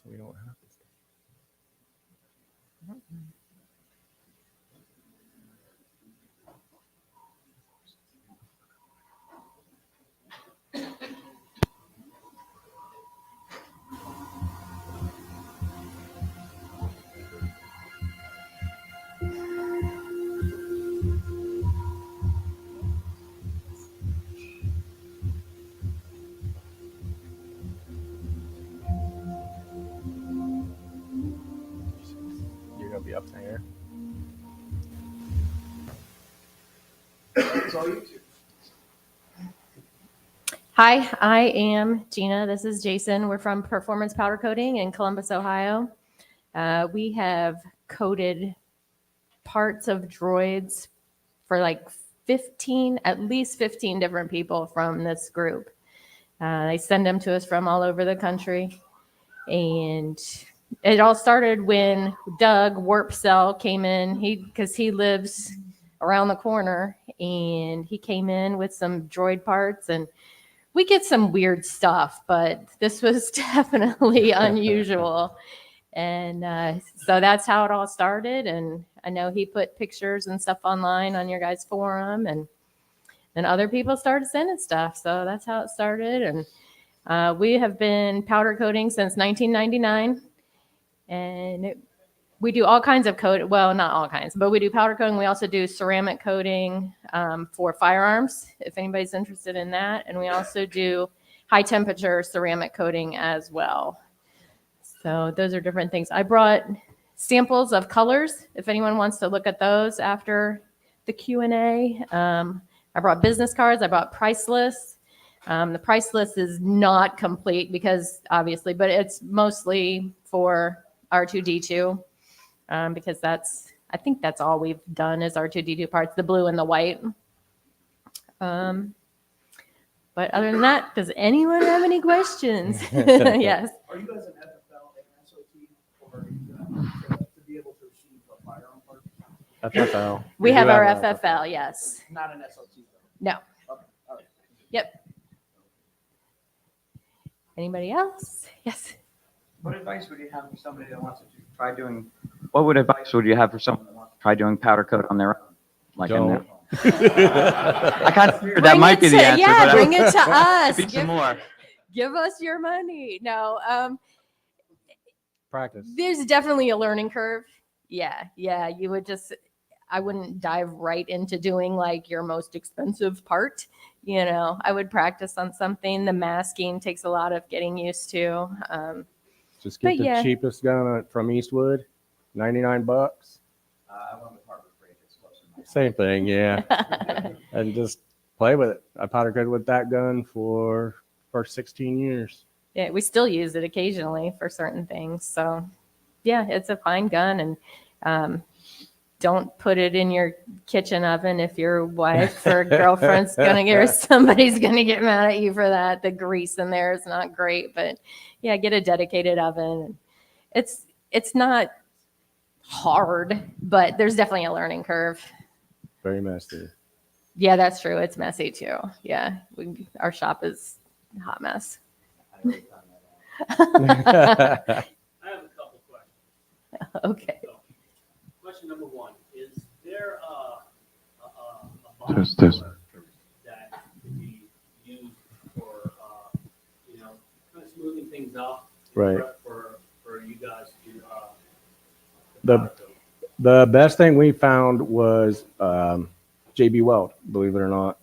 we don't have to. You're gonna be up there. It's all YouTube. Hi, I am Gina. This is Jason. We're from Performance Powder Coating in Columbus, Ohio. We have coated parts of droids for like 15, at least 15 different people from this group. They send them to us from all over the country. And it all started when Doug Warp Cell came in, because he lives around the corner, and he came in with some droid parts, and we get some weird stuff, but this was definitely unusual. And so that's how it all started. And I know he put pictures and stuff online on your guys' forum, and then other people started sending stuff. So that's how it started. And we have been powder coating since 1999. And we do all kinds of coat. Well, not all kinds, but we do powder coating. We also do ceramic coating for firearms, if anybody's interested in that. And we also do high temperature ceramic coating as well. So those are different things. I brought samples of colors if anyone wants to look at those after the Q&A. I brought business cards. I brought price lists. The price list is not complete because obviously, but it's mostly for R2D2 because I think that's all we've done is R2D2 parts, the blue and the white. But other than that, does anyone have any questions? Yes. Are you guys an FFL and SOT, or are you to be able to receive a firearm part? FFL. We have our FFL, yes. Not an SOT though. No. Okay. All right. Yep. Anybody else? Yes. What advice would you have for somebody that wants to try doing? What would advice would you have for someone that wants to try doing powder coat on their own? Like in Don't. I kind of figured that Bring might it be the to- answer. yeah, but bring it to us. Give me some more. Give us your money. No, Practice. there's definitely a learning curve. Yeah, you would I wouldn't dive right into doing like your most expensive part. I would practice on something. The masking takes a lot of getting used to. Just get But the yeah. cheapest gun from Eastwood, $99. I went with Harbor Freight. It's close enough. Same thing, yeah. And just play with it. I powder coated with that gun for 16 years. Yeah, we still use it occasionally for certain things. So, yeah, it's a fine gun, and don't put it in your kitchen oven if your wife or girlfriend's gonna get, or somebody's gonna get mad at you for that. The grease in there is not great, but yeah, get a dedicated oven. It's not hard, but there's definitely a learning curve. Very messy. Yeah, that's true. It's messy too. Yeah, our shop is a hot mess. I have a couple questions. Okay. So, question number one, is there a Test, box test. that can be used for, kind of smoothing things out? Right. For you guys to, The- powder coat? The best thing we found was JB Weld, believe it or not.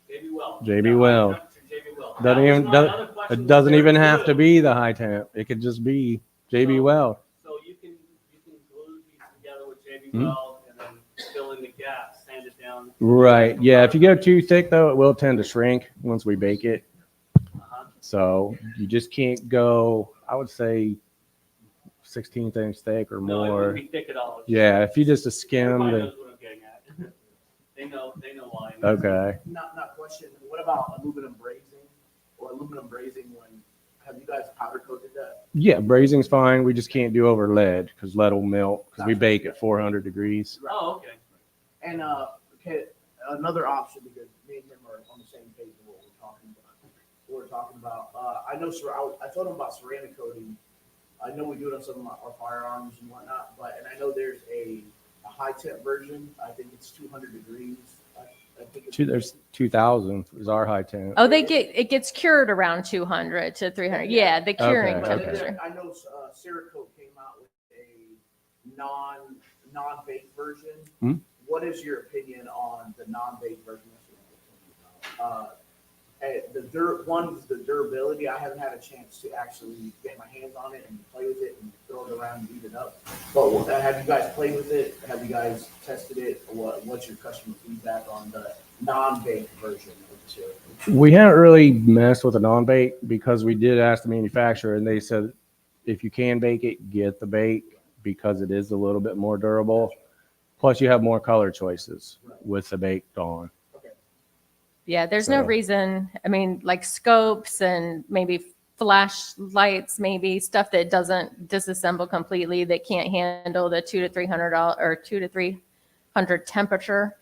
JB Weld. JB Weld. JB Weld. Doesn't That was even my does, other question. it doesn't Was even there have to glue? be the high temp. It could just be JB So- Weld. So you can glue these together with JB Mhm. Weld and then fill in the gaps, sand it down. Right. Yeah. If you go too thick though, it will tend to shrink once we bake it. Uh-huh. So you just can't go, I would say 16th inch thick or No, it more. wouldn't be thick at all. It's just- Yeah. If you just a skim, Everybody then knows what I'm getting at. They know why. okay. Not question. What about aluminum brazing or aluminum brazing when? Have you guys powder coated that? Yeah. Brazing's fine. We just can't do over lead because lead will melt because we bake at 400 degrees. Oh, okay. And okay, another option because me and him are on the same page of what we're talking about. I know I told him about ceramic coating I know we do it on some of our firearms and whatnot, and I know there's a high temp version. I think it's 200 degrees. I think it's There's 2,000 is our high temp. Oh, it gets cured around 200 to 300. Yeah, the curing Okay, okay. temperature. I know Cerakote came out with a non-baked version. Hmm? What is your opinion on the non-baked version? The durability. I haven't had a chance to actually get my hands on it and play with it and throw it around and beat it up. But have you guys played with it? Have you guys tested it? What's your customer feedback on the non-baked version of the Cerakote? We haven't really messed with a non-bake because we did ask the manufacturer and they said if you can bake it, get the bake because it is a little bit more durable. Plus, you have more color choices with the baked on. Yeah, there's no So- reason. I mean, like scopes and maybe flashlights, maybe stuff that doesn't disassemble completely, that can't handle the $200 to $300 or 200 to 300 temperature.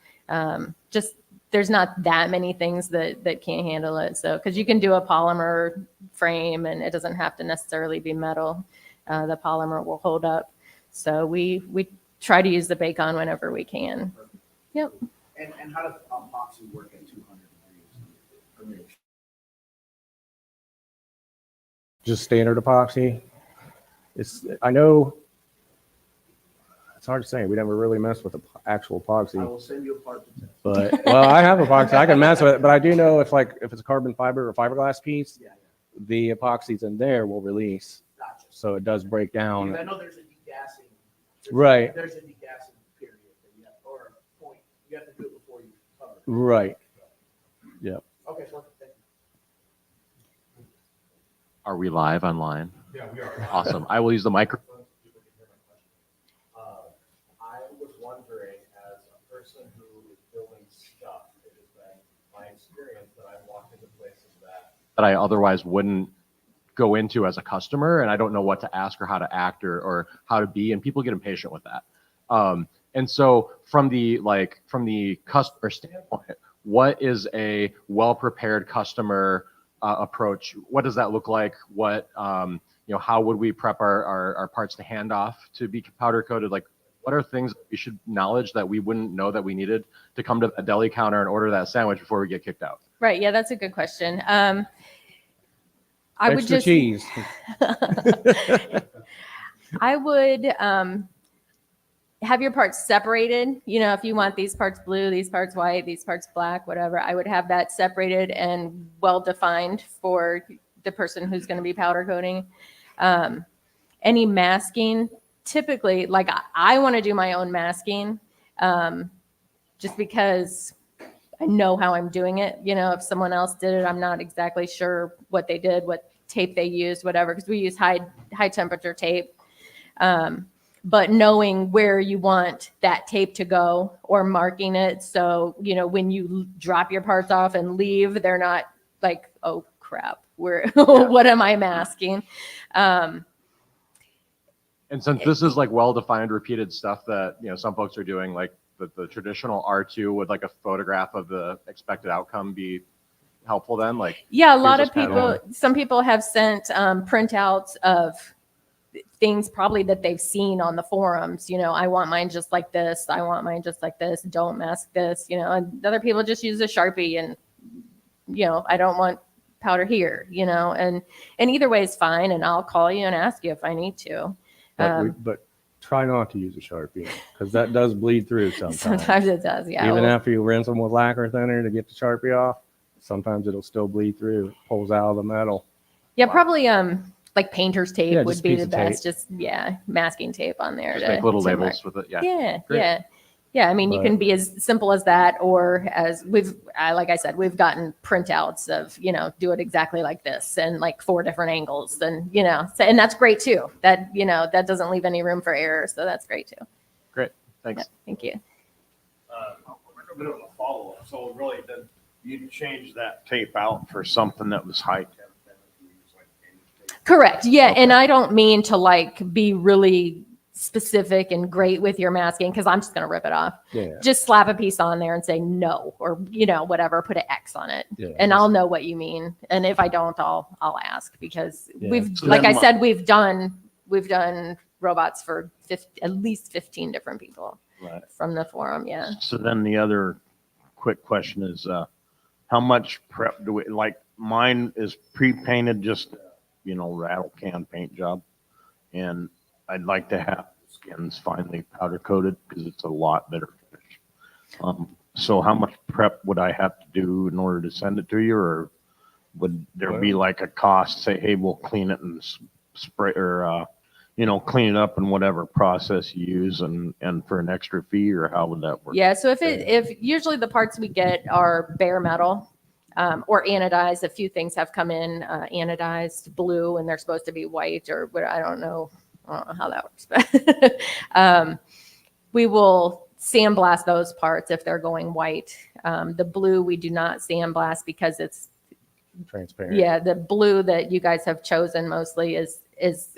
Just there's not that many things that can't handle it. So, because you can do a polymer frame and it doesn't have to necessarily be metal. The polymer will hold up. So we try to use the bake-on whenever we can. Yep. And how does epoxy work at 200 degrees? Just standard epoxy. I know it's hard to say. We never really messed with the actual I epoxy, will send you a part to test. but I have epoxy. I can mess with it, but I do know if it's a carbon fiber or fiberglass piece, Yeah, the epoxies in there will release, gotcha. so it does break down. I know there's a degassing. Right. There's a degassing period that you have, or a point. You have to do it before you cover it. Right. Yep. Okay, perfect. Thank you. Are we live online? Yeah, we are. Awesome. I will use the microphone. I was wondering, as a person who is building stuff, it has been my experience that I've walked into places That I otherwise wouldn't go into as a customer, and I don't know what to ask or how to act or how to be, and people get impatient with that. And so from the customer standpoint, what is a well-prepared customer approach? What does that look like? What how would we prep our parts to hand off to be powder coated? Like, what are things we should knowledge that we wouldn't know that we needed to come to a deli counter and order that sandwich before we get kicked out? Right. Yeah, that's a good question. I would Extra just cheese. I would have your parts separated. If you want these parts blue, these parts white, these parts black, whatever, I would have that separated and well defined for the person who's going to be powder coating. Any masking, typically, like I want to do my own masking, just because I know how I'm doing it. If someone else did it, I'm not exactly sure what they did, what tape they used, whatever, because we use high temperature tape. But knowing where you want that tape to go or marking it. So, when you drop your parts off and leave, they're not like, oh crap, what am I masking? And since this is like well-defined, repeated stuff that, some folks are doing, like the traditional R2, would like a photograph of the expected outcome be helpful then? Like, Yeah, a lot here's of this people, some people have sent printouts of things probably that they've seen on the forums. I want mine just like this. I want mine just like this. Don't mask this, and other people just use a Sharpie and, I don't want powder here, and either way is fine. And I'll call you and ask you if I need to. But try not to use a Sharpie because that does bleed through sometimes. Sometimes it does. Yeah. Even Well, after you rinse them with lacquer thinner to get the Sharpie off, sometimes it'll still bleed through. It pulls out of the metal. yeah, probably, like painter's tape Yeah, would just a be piece the of tape. best. Just, masking tape on there. just make little to mark. labels with it. Yeah. Yeah, Great. yeah. Yeah, I mean, you But- can be as simple as that, or as like I said, we've gotten printouts of, do it exactly like this and like 4 different angles. And, so, and that's great too. That, that doesn't leave any room for error. So that's great too. Great. Thanks. Yeah, thank you. a bit of a follow-up. So really, then you'd change that tape out for something that was high temp. Then you use like painter's tape. Correct. Yeah. And I don't mean to like be really specific and great with your masking because I'm just going to rip it off. Yeah. Just slap a piece on there and say no, or, whatever, put an X on it. Yeah. And I'll know what you mean. And if I don't, I'll ask because Yeah. we've, So like then I said, we've done we've done robots for at least 15 different people Right. from the forum. Yeah. So then the other quick question is, how much prep do we, like mine is pre-painted, just, rattle can paint job. And I'd like to have the skins finally powder coated because it's a lot better finish. So how much prep would I have to do in order to send it to you, or would there be like a cost, say, hey, we'll clean it and spray, or, clean it up in whatever process you use and for an extra fee, or how would that work? Yeah. So if usually the parts we get are bare metal, or anodized. A few things have come in anodized blue, and they're supposed to be white, or what, I don't know how that works, but we will sandblast those parts if they're going white. The blue we do not sandblast because it's Transparent. yeah, the blue that you guys have chosen mostly is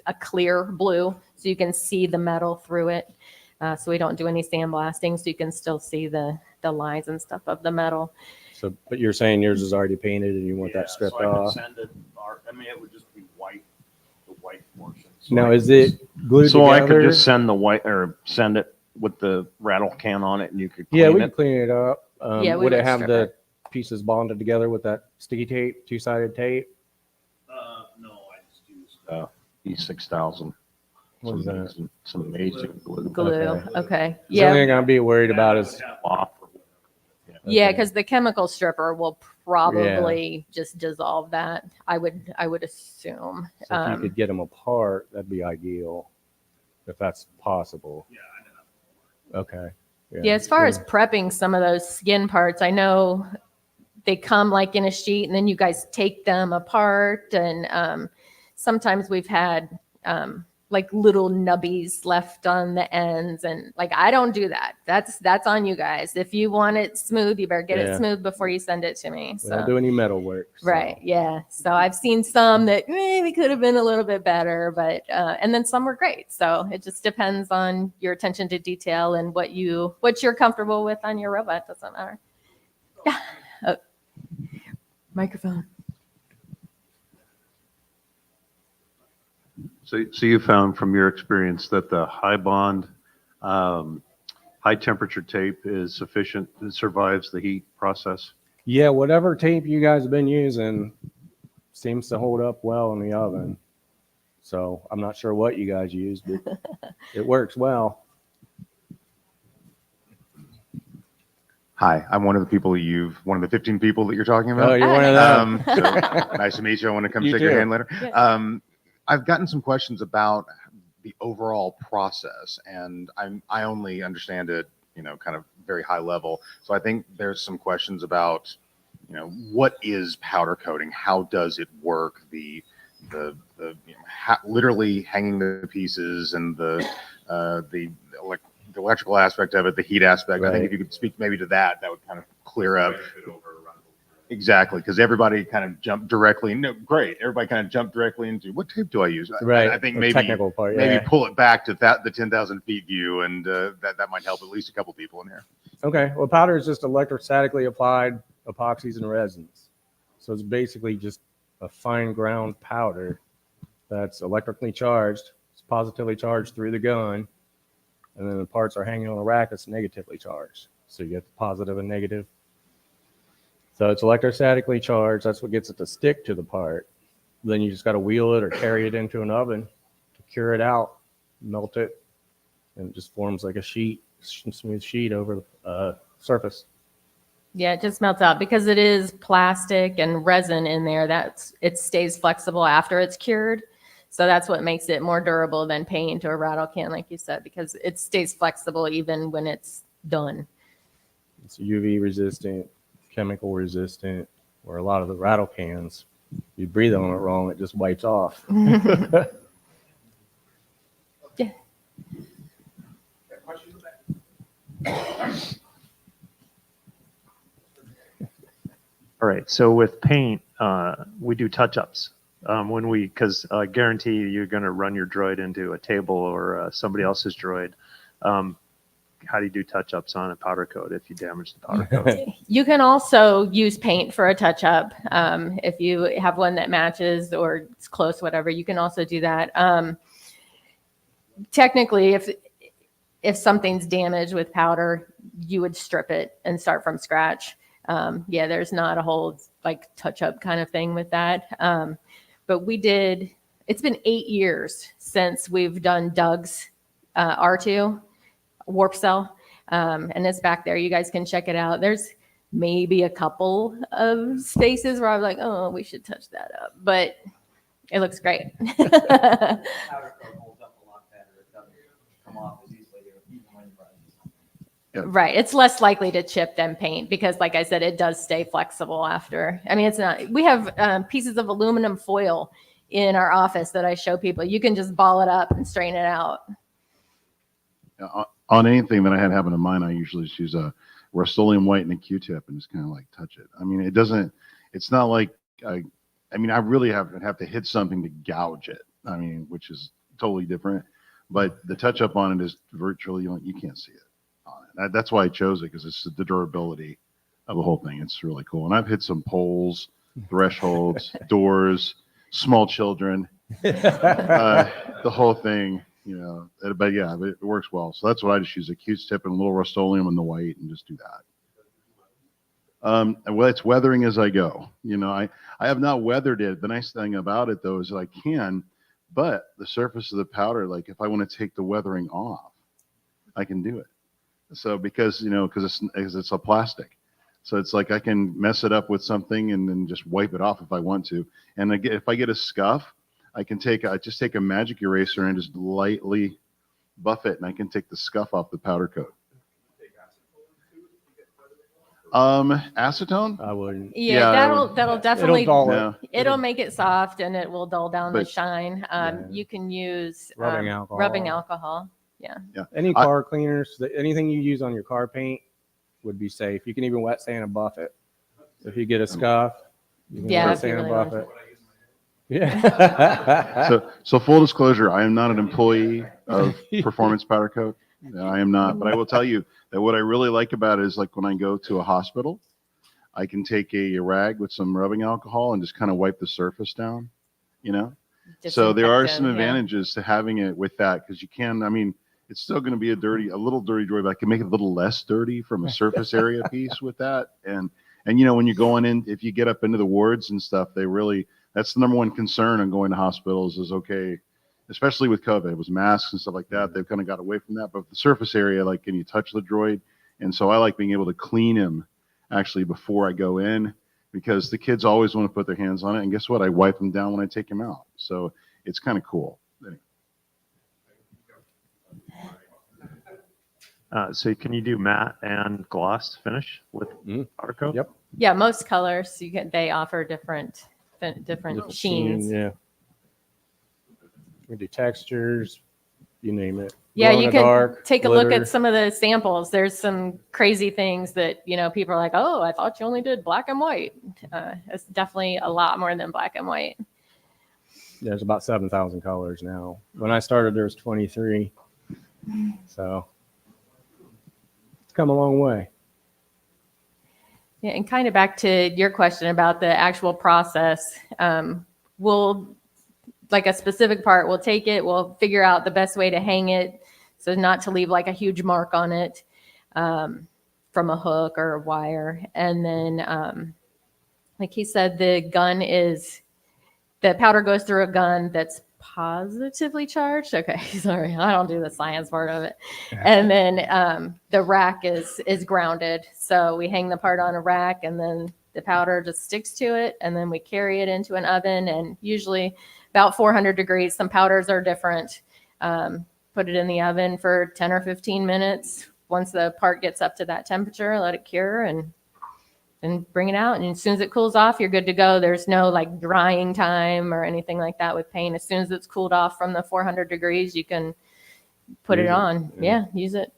a clear blue, so you can see the metal through it. So we don't do any sandblasting, so you can still see the lines and stuff of the metal. So, but you're saying yours is already painted and you want that stripped so I could off? send it, it would just be white, the white portion. Now, is it glued So I together? could just send the white, or send it with the rattle can on it, and you could Yeah, clean we it? can clean it up. Yeah, we would it would have strip the it. pieces bonded together with that sticky tape, two-sided tape? No, I just used E6000. What is that? Some amazing glue. Glue. Okay. Okay. The only Yeah. thing I'd be worried about is, Off. Yeah, okay. because the chemical stripper will probably just dissolve that. I would assume. so if you could get them apart, that'd be ideal, if that's possible. Okay. Yeah, as far as prepping some of those skin parts, I know they come like in a sheet, and then you guys take them apart, and sometimes we've had like little nubbies left on the ends, and like I don't do that. That's on you guys. If you want it smooth, you better get it Yeah. smooth before you send it to me. We don't So do any metal work. so- right, yeah. So I've seen some that maybe could have been a little bit better, but and then some were great. So it just depends on your attention to detail and what you're comfortable with on your robot. Doesn't matter. Yeah. Oh. Microphone. So you found from your experience that the high bond, high temperature tape is sufficient, it survives the heat process? Yeah, whatever tape you guys have been using seems to hold up well in the oven. So I'm not sure what you guys use, but it works well. Hi, I'm one of the 15 people that you're talking Oh, about. you're one of them. So nice to meet you. I want to come You shake your too. hand later. Yeah. I've gotten some questions about the overall process, and I only understand it, kind of very high level. So I think there's some questions about, what is powder coating? How does it work? Literally hanging the pieces and the electrical aspect of it, the heat aspect. I think Right. if you could speak maybe to that, that would kind of clear up. Exactly, because everybody kind of jumped directly. No, great. Everybody kind of jumped directly into what tape do I use? Right. I think the maybe technical part. maybe Yeah. pull it back to the 10,000 feet view, and that might help at least a couple people in here. Okay. Well, powder is just electrostatically applied epoxies and resins. So it's basically just a fine ground powder that's electrically charged. It's positively charged through the gun. And then the parts are hanging on a rack that's negatively charged. So you get the positive and negative. So it's electrostatically charged. That's what gets it to stick to the part. Then you just got to wheel it or carry it into an oven to cure it out, melt it, and it just forms like a smooth sheet over the surface. Yeah, it just melts out because it is plastic and resin in there. It stays flexible after it's cured. So that's what makes it more durable than paint or rattle can, like you said, because it stays flexible even when it's done. It's UV resistant, chemical resistant, where a lot of the rattle cans, you breathe on it wrong, it just wipes off. Yeah. All right. So with paint, we do touch-ups because I guarantee you're going to run your droid into a table or somebody else's droid. How do you do touch-ups on a powder coat if you damage the powder coat? You can also use paint for a touch-up. If you have one that matches or it's close, whatever, you can also do that. technically, if something's damaged with powder, you would strip it and start from scratch. Yeah, there's not a whole like touch up kind of thing with that. But it's been 8 years since we've done Doug's R2 warp cell. And it's back there. You guys can check it out. There's maybe a couple of spaces where I'm like, oh, we should touch that up, but it looks great. Powder coat holds up a lot better. It doesn't come off as easily, even when you run. Right. It's less likely to chip than paint because, like I said, it does stay flexible after. I mean, it's not, we have pieces of aluminum foil in our office that I show people. You can just ball it up and straighten it out. On anything that I had happen to mine, I usually just use a Rust-Oleum white and a Q-tip and just kind of like touch it. I mean, it's not like I really have to hit something to gouge it. I mean, which is totally different. But the touch up on it is virtually, you can't see it on it. That's why I chose it, because it's the durability of the whole thing. It's really cool. And I've hit some poles, thresholds, doors, small children, the whole thing. But yeah, it works well. So that's what I just use, a Q-tip and a little Rust-Oleum in the white and just do that. Well, it's weathering as I go. I have not weathered it. The nice thing about it though is that I can, but the surface of the powder, like if I want to take the weathering off, I can do it. So because it's a plastic. So it's like I can mess it up with something and then just wipe it off if I want to. And if I get a scuff, I just take a magic eraser and just lightly buff it, and I can take the scuff off the powder coat. Acetone? I wouldn't. Yeah, that'll definitely, It'll make it soft and it will dull down the But- shine. Yeah. You can use Rubbing alcohol. rubbing alcohol. Yeah. Any car cleaners, anything you use on your car paint would be safe. You can even wet sand and buff it. If you get a scuff, you can Yeah, wet if you sand and really buff want it. Yeah. So full disclosure, I am not an employee of Performance Powder Coat. I am not, but I will tell you that what I really like about it is like when I go to a hospital, I can take a rag with some rubbing alcohol and just kind of wipe the surface down, So there are some Disinfectant, yeah. advantages to having it with that, because it's still going to be a little dirty droid, but I can make it a little less dirty from a surface area piece with that. And when you're going in, if you get up into the wards and stuff, that's the number one concern on going to hospitals is, okay, especially with COVID, it was masks and stuff like that. They've kind of got away from that, but the surface area, like, can you touch the droid? And so I like being able to clean him actually before I go in, because the kids always want to put their hands on it. And guess what? I wipe them down when I take him out. So it's kind of cool. So can you do matte and gloss finish with powder coat? Yep. Yeah, most colors they offer different sheens. Yeah. We do textures, you name it. Yeah, Glow in you the can dark, take a look glitter. at some of the samples. There's some crazy things that, people are like, oh, I thought you only did black and white. It's definitely a lot more than black and white. There's about 7,000 colors now. When I started, there was 23. So it's come a long way. Yeah, and kind of back to your question about the actual process, like a specific part, we'll take it, we'll figure out the best way to hang it so not to leave like a huge mark on it from a hook or a wire. And then, like he said, the powder goes through a gun that's positively charged. Okay, sorry, I don't do the science part of it. And then the rack is grounded. So we hang the part on a rack and then the powder just sticks to it. And then we carry it into an oven, and usually about 400 degrees. Some powders are different. Put it in the oven for 10 or 15 minutes. Once the part gets up to that temperature, let it cure and then bring it out. And as soon as it cools off, you're good to go. There's no like drying time or anything like that with paint. As soon as it's cooled off from the 400 degrees, you can put it on. Yeah, use it.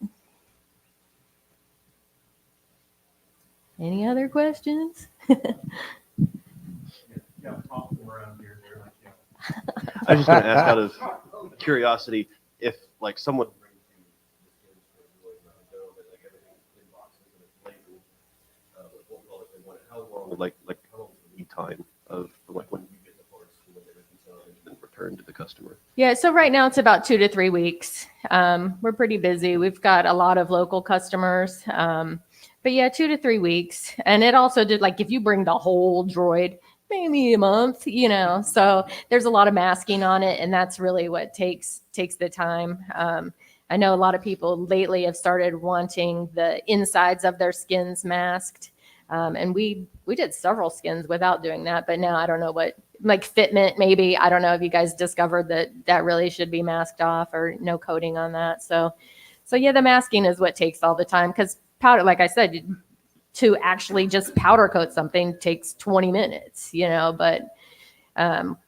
Any other questions? I was just going to ask out of curiosity if like someone how long like how long is the lead time of like when you get the parts and when everything's done and then return return to the customer? Yeah, so right now it's about 2 to 3 weeks. We're pretty busy. We've got a lot of local customers. But yeah, 2 to 3 weeks. And it also did, like, if you bring the whole droid, maybe a month, so there's a lot of masking on it, and that's really what takes the time. I know a lot of people lately have started wanting the insides of their skins masked. And we did several skins without doing that, but now I don't know what, like fitment maybe. I don't know if you guys discovered that really should be masked off or no coating on that. So yeah, the masking is what takes all the time, because powder, like I said, to actually just powder coat something takes 20 minutes, but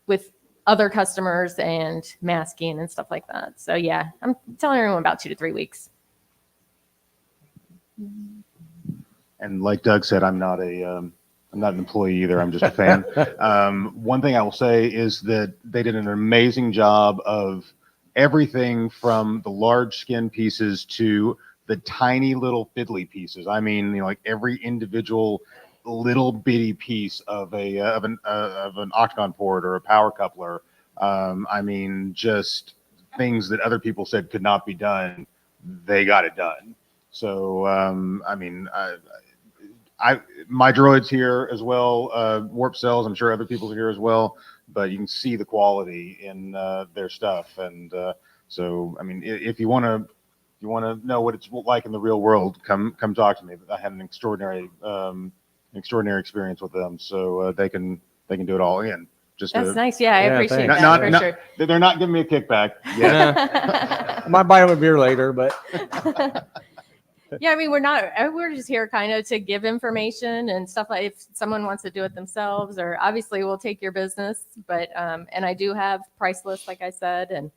with other customers and masking and stuff like that. So yeah, I'm telling everyone about 2 to 3 weeks. And like Doug said, I'm not an employee either. I'm just a fan. One thing I will say is that they did an amazing job of everything from the large skin pieces to the tiny little fiddly pieces. I mean, like every individual little bitty piece of an octagon port or a power coupler. I mean, just things that other people said could not be done, they got it done. So, I mean, my droid's here as well. Warp cells, I'm sure other people's are here as well, but you can see the quality in their stuff. And so, I mean, if you want to know what it's like in the real world, come talk to me. I had an extraordinary experience with them, so they can do it all in. Just That's nice. Yeah, I appreciate thanks. that for sure. They're not giving me a kickback. I might buy them a beer later, but Yeah, I mean, we're just here kind of to give information and stuff, like if someone wants to do it themselves, or obviously we'll take your business, but and I do have price lists, like I said, and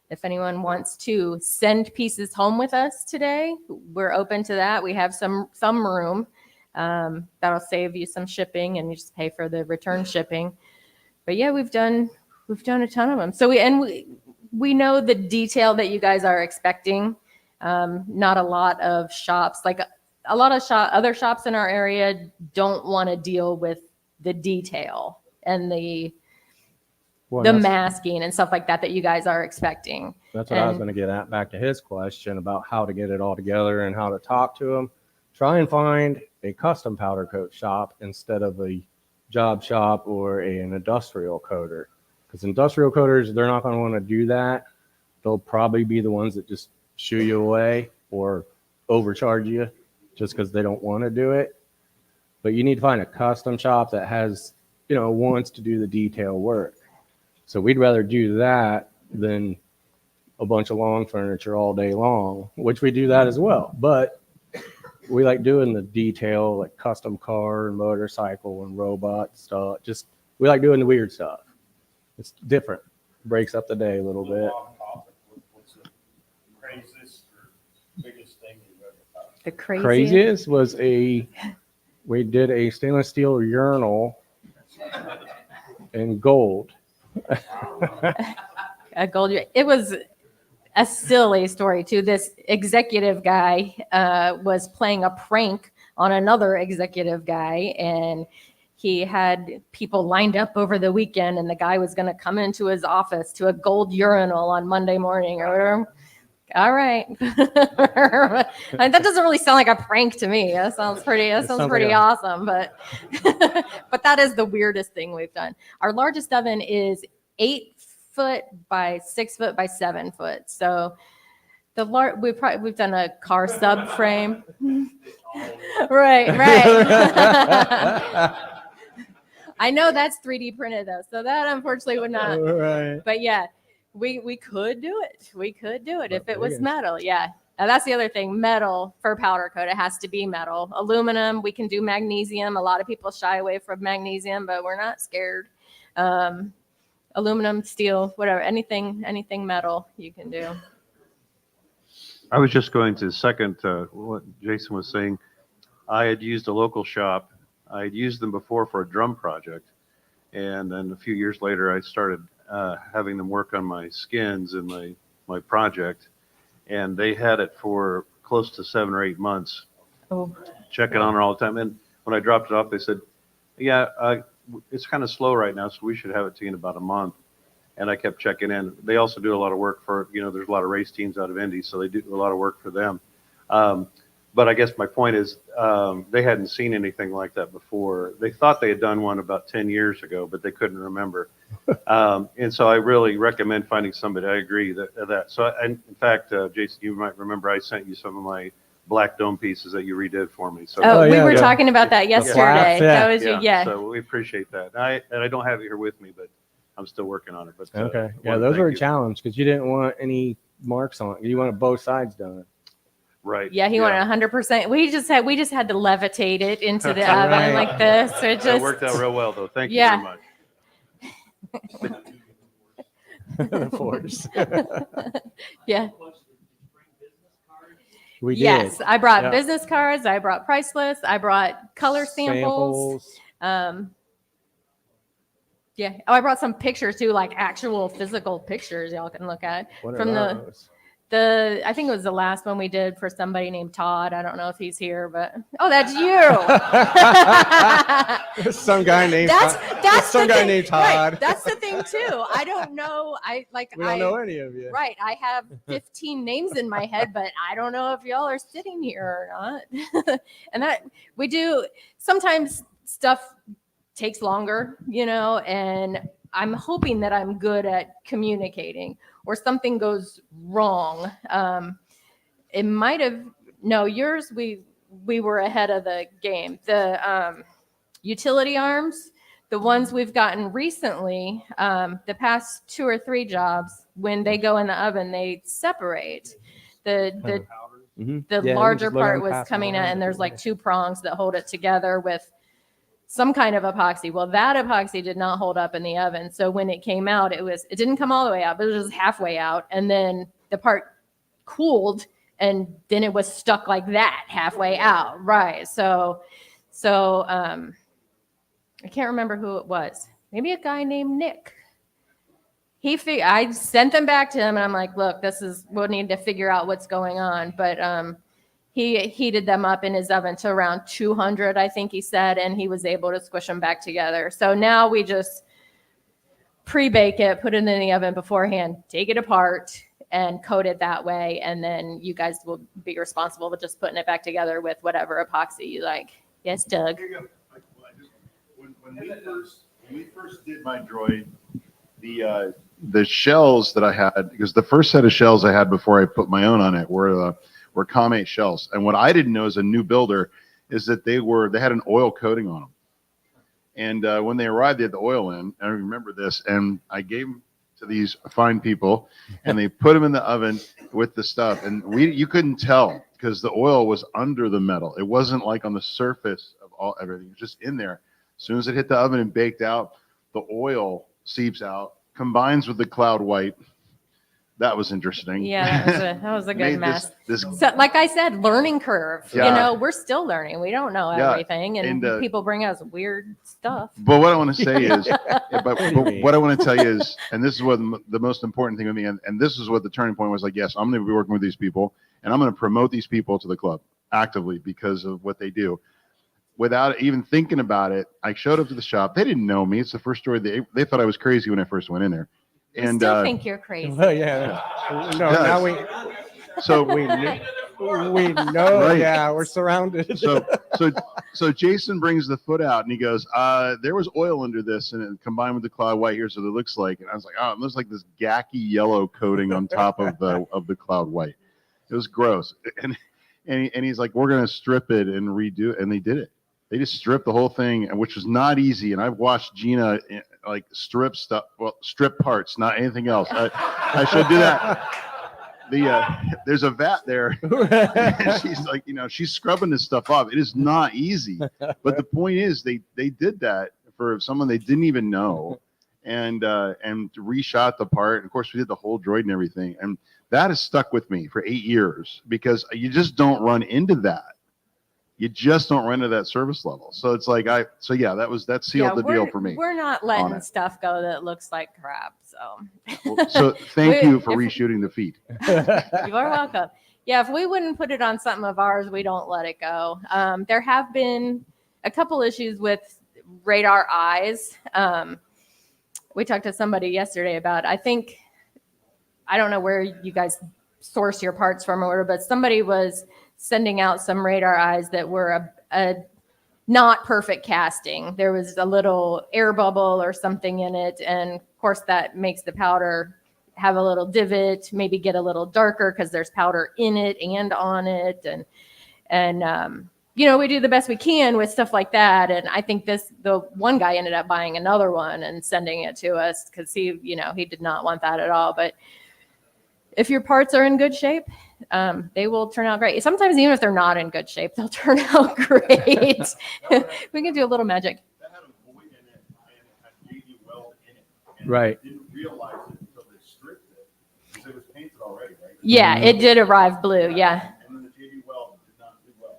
if anyone wants to send pieces home with us today, we're open to that. We have some room. That'll save you some shipping, and you just pay for the return shipping. But yeah, we've done a ton of them. So we know the detail that you guys are expecting. Not a lot of shops, like a lot of other shops in our area don't want to deal with the detail and the masking and stuff like that you guys are expecting. That's what I was going to get at, back to his question about how to get it all together and how to talk to them. Try and find a custom powder coat shop instead of a job shop or an industrial coater, because industrial coaters, they're not going to want to do that. They'll probably be the ones that just shoo you away or overcharge you just because they don't want to do it. But you need to find a custom shop that has, wants to do the detail work. So we'd rather do that than a bunch of lawn furniture all day long, which we do that as well. But we like doing the detail, like custom car and motorcycle and robot stuff. We like doing the weird stuff. It's different. Breaks up the day a little bit. What's the craziest or biggest thing you've ever done? The Craziest was we did a stainless steel urinal in gold. A gold. It was a silly story too. This executive guy was playing a prank on another executive guy, and he had people lined up over the weekend, and the guy was going to come into his office to a gold urinal on Monday morning or whatever. All right. That doesn't really sound like a prank to me. That sounds pretty awesome, but but that is the weirdest thing we've done. Our largest oven is 8 foot by 6 foot by 7 foot. So we've done a car subframe. Right. I know that's 3D printed though, so that unfortunately would not. Right. But yeah, we could do it. We could do it if it was metal. Yeah. And that's the other thing. Metal for powder coat. It has to be metal. Aluminum. We can do magnesium. A lot of people shy away from magnesium, but we're not scared. Aluminum, steel, whatever. Anything metal you can do. I was just going to second what Jason was saying. I had used a local shop. I had used them before for a drum project. And then a few years later, I started having them work on my skins in my project. And they had it for close to 7 or 8 months. Oh. Checking on it all the time. And when I dropped it off, they said, yeah, it's kind of slow right now, so we should have it to you in about a month. and I kept checking in. They also do a lot of work for, there's a lot of race teams out of Indy, so they do a lot of work for them. But I guess my point is, they hadn't seen anything like that before. They thought they had done one about 10 years ago, but they couldn't remember. And so I really recommend finding somebody. I agree that. So, in fact, Jason, you might remember I sent you some of my black dome pieces that you redid for me. So Oh, we yeah, were yeah. talking about that yesterday. flaps, yeah. That was yeah. So we appreciate that. And I don't have it here with me, but I'm still working on it. But Okay. I Yeah, wanna those thank were a you. challenge because you didn't want any marks on it. You wanted both sides done. Right. Yeah, he wanted 100%. We just had to levitate it into the oven Right. like this. So it That just worked out real well, though. Thank you Yeah. very much. The force. yeah. We did. Yes, I brought Yeah. business cards. I brought price lists. I brought color samples. Yeah. Oh, I brought some pictures too, like actual physical pictures y'all can look at What are from those? I think it was the last one we did for somebody named Todd. I don't know if he's here, but that's you. Some guy named That's some the guy thing. named Todd. Right, that's the thing too. I don't know. We don't know any of you. Right. I have 15 names in my head, but I don't know if y'all are sitting here or not. And that we do sometimes stuff takes longer, and I'm hoping that I'm good at communicating or something goes wrong. It might have, no, yours, we were ahead of the game. The utility arms, the ones we've gotten recently, the past 2 or 3 jobs, when they go in the oven, they separate. The Mhm. Yeah, we larger just let part them was pass them coming out, around and if there's you like want. 2 prongs that hold it together with some kind of epoxy. Well, that epoxy did not hold up in the oven. So when it came out, it didn't come all the way out, but it was just halfway out. And then the part cooled and then it was stuck like that halfway out. Right. So I can't remember who it was. Maybe a guy named Nick. I sent them back to him and I'm like, look, we'll need to figure out what's going on. But he heated them up in his oven to around 200, I think he said, and he was able to squish them back together. So now we just pre-bake it, put it in the oven beforehand, take it apart, and coat it that way. And then you guys will be responsible for just putting it back together with whatever epoxy you like. Yes, Doug. When we first did my droid, the shells that I had, because the first set of shells I had before I put my own on it were Comet shells. And what I didn't know as a new builder is that they had an oil coating on them. And when they arrived, they had the oil in. I remember this, and I gave them to these fine people, and they put them in the oven with the stuff. And you couldn't tell because the oil was under the metal. It wasn't like on the surface of everything. It was just in there. As soon as it hit the oven and baked out, the oil seeps out, combines with the cloud white. That was interesting. Yeah, that was a good Made mess. this So, like I said, learning curve. Yeah. We're still learning. We don't know Yeah, everything, and people bring us weird stuff. But what I want to say is, but do you mean? what I want to tell you is, and this is what the most important thing with me, and this is what the turning point was like, yes, I'm going to be working with these people, and I'm going to promote these people to the club actively because of what they do. Without even thinking about it, I showed up to the shop. They didn't know me. It's the first story. They thought I was crazy when I first went in there. We And still think you're crazy. Well, yeah. No, now we so know. Right. Yeah, we're surrounded. So Jason brings the foot out and he goes, there was oil under this and it combined with the cloud white, here's what it looks like. And I was like, oh, it looks like this gacky yellow coating on top of the cloud white. It was gross. And he's like, we're going to strip it and redo it. And they did it. They just stripped the whole thing, which was not easy. And I've watched Gina like strip stuff, strip parts, not anything else. I should do that. There's a vat there. And she's like, she's scrubbing this stuff off. It is not easy. But the point is, they did that for someone they didn't even know, and reshot the part. And of course, we did the whole droid and everything. And that has stuck with me for 8 years because you just don't run into that. You just don't run into that service level. So it's like that sealed the deal for me. We're not letting stuff go that looks like crap. So So thank you for reshooting the feet. You are welcome. Yeah, if we wouldn't put it on something of ours, we don't let it go. There have been a couple issues with radar eyes, we talked to somebody yesterday about, I don't know where you guys source your parts from or whatever, but somebody was sending out some radar eyes that were a not perfect casting. There was a little air bubble or something in it. And of course that makes the powder have a little divot, maybe get a little darker because there's powder in it and on it. And we do the best we can with stuff like that. And I think the one guy ended up buying another one and sending it to us because he did not want that at all. But if your parts are in good shape, they will turn out great. Sometimes even if they're not in good shape, they'll turn out great. We can do a little magic. That had a void in it and it had JD Weld in it. And Right. I didn't realize it until they stripped it because it was painted already, right? Yeah, it did arrive blue. Yeah. And then the JD Weld did not do well,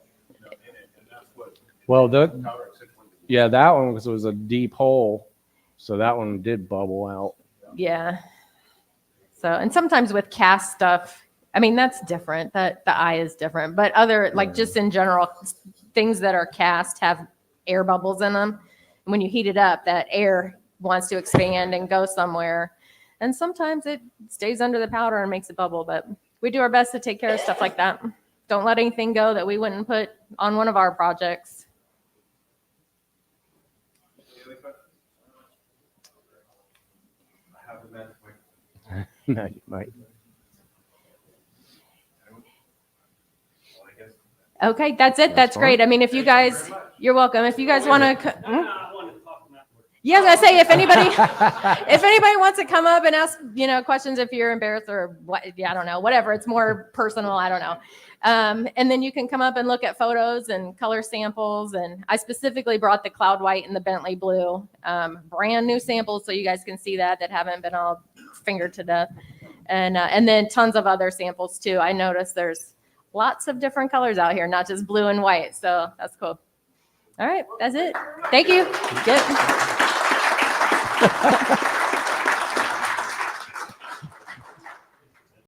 in it, and that's what. Well, powder accentuated. yeah, that one was a deep hole, so that one did bubble out. Yeah. So, and sometimes with cast stuff, I mean, that's different. That the eye is different, but just in general, things that are cast have air bubbles in them. And when you heat it up, that air wants to expand and go somewhere. And sometimes it stays under the powder and makes it bubble, but we do our best to take care of stuff like that. Don't let anything go that we wouldn't put on one of our projects. I have a magic mic. No, you might. Okay, that's it. That's great. I mean, if you guys, you're welcome. If you guys want to, I want to talk about. yeah, I was gonna say if anybody wants to come up and ask, questions if you're embarrassed or what, I don't know, whatever. It's more personal. I don't know. And then you can come up and look at photos and color samples. And I specifically brought the Cloud White and the Bentley Blue, brand new samples, so you guys can see that haven't been all fingered to death. And then tons of other samples too. I noticed there's lots of different colors out here, not just blue and white. So that's cool. All right, that's it. Thank you. Good.